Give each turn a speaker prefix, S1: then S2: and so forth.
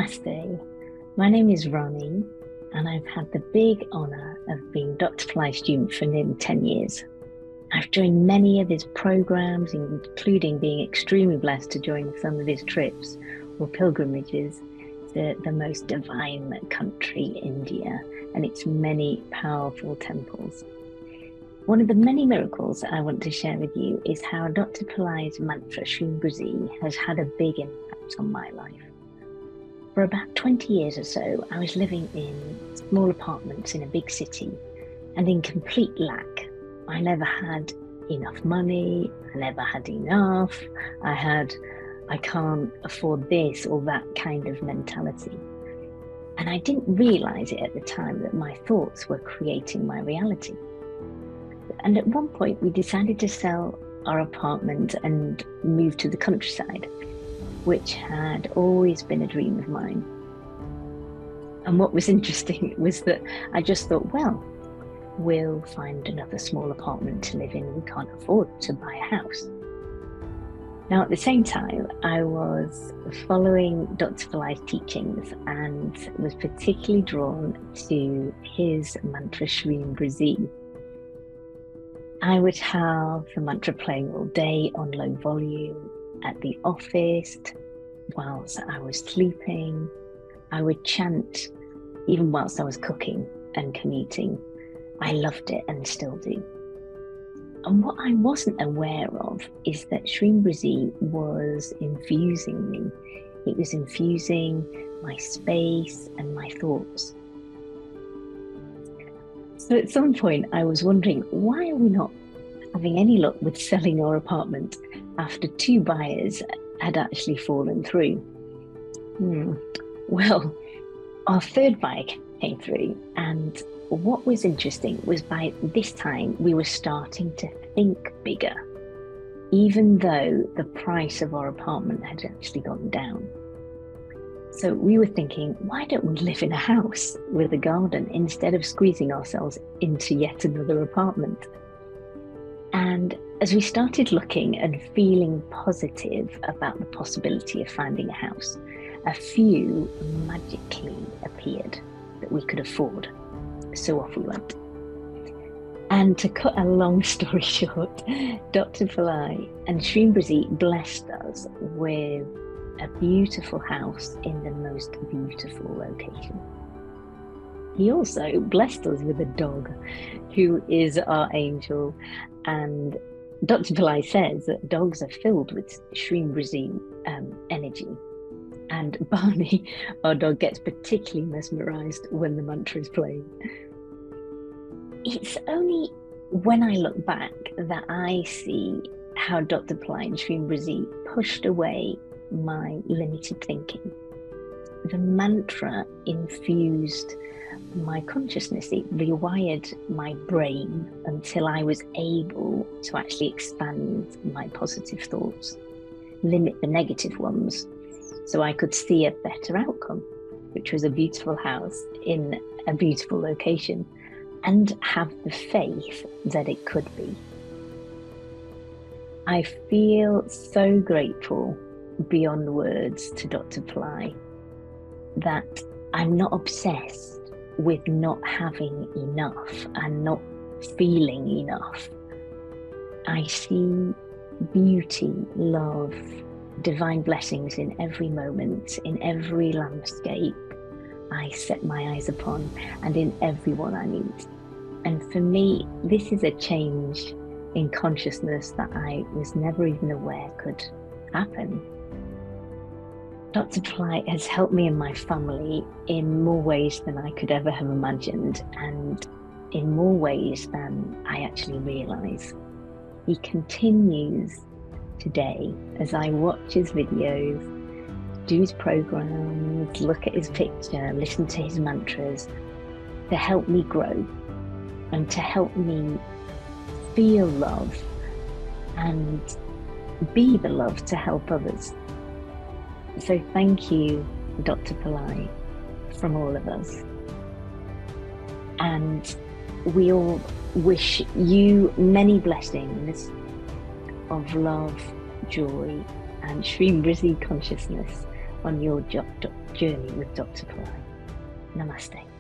S1: Namaste. My name is Ronnie, and I've had the big honour of being Dr. Pillai's student for nearly 10 years. I've joined many of his programs, including being extremely blessed to join some of his trips or pilgrimages to the most divine country, India, and its many powerful temples. One of the many miracles I want to share with you is how Dr. Pillai's mantra, Shreem Brzee, has had a big impact on my life. For about 20 years or so, I was living in small apartments in a big city and in complete lack. I never had enough money, I never had enough, I can't afford this or that kind of mentality. And I didn't realize it at the time that my thoughts were creating my reality. And at one point we decided to sell our apartment and move to the countryside, which had always been a dream of mine. And what was interesting was that I just thought, well, we'll find another small apartment to live in. We can't afford to buy a house. Now, at the same time, I was following Dr. Pillai's teachings and was particularly drawn to his mantra, Shreem Brzee. I would have the mantra playing all day on low volume at the office, whilst I was sleeping. I would chant even whilst I was cooking and commuting. I loved it and still do. And what I wasn't aware of is that Shreem Brzee was infusing me. It was infusing my space and my thoughts. So at some point I was wondering, why are we not having any luck with selling our apartment after 2 buyers had actually fallen through? Well, our 3rd buyer came through, and what was interesting was by this time we were starting to think bigger, even though the price of our apartment had actually gone down. So we were thinking, why don't we live in a house with a garden instead of squeezing ourselves into yet another apartment? And as we started looking and feeling positive about the possibility of finding a house, a few magically appeared that we could afford. So off we went. And to cut a long story short, Dr. Pillai and Shreem Brzee blessed us with a beautiful house in the most beautiful location. He also blessed us with a dog who is our angel, and Dr. Pillai says that dogs are filled with Shreem Brzee energy. And Barney, our dog, gets particularly mesmerized when the mantra is playing. It's only when I look back that I see how Dr. Pillai and Shreem Brzee pushed away my limited thinking. The mantra infused my consciousness. It rewired my brain until I was able to actually expand my positive thoughts, limit the negative ones, so I could see a better outcome, which was a beautiful house in a beautiful location, and have the faith that it could be. I feel so grateful beyond words to Dr. Pillai that I'm not obsessed with not having enough and not feeling enough. I see beauty, love, divine blessings in every moment, in every landscape I set my eyes upon, and in everyone I meet. And for me, this is a change in consciousness that I was never even aware could happen. Dr. Pillai has helped me and my family in more ways than I could ever have imagined, and in more ways than I actually realise. He continues today as I watch his videos, do his programs, look at his picture, listen to his mantras, to help me grow and to help me feel love and be the love to help others. So thank you, Dr. Pillai, from all of us. And we all wish you many blessings of love, joy, and Shreem Brzee consciousness on your journey with Dr. Fly. Namaste.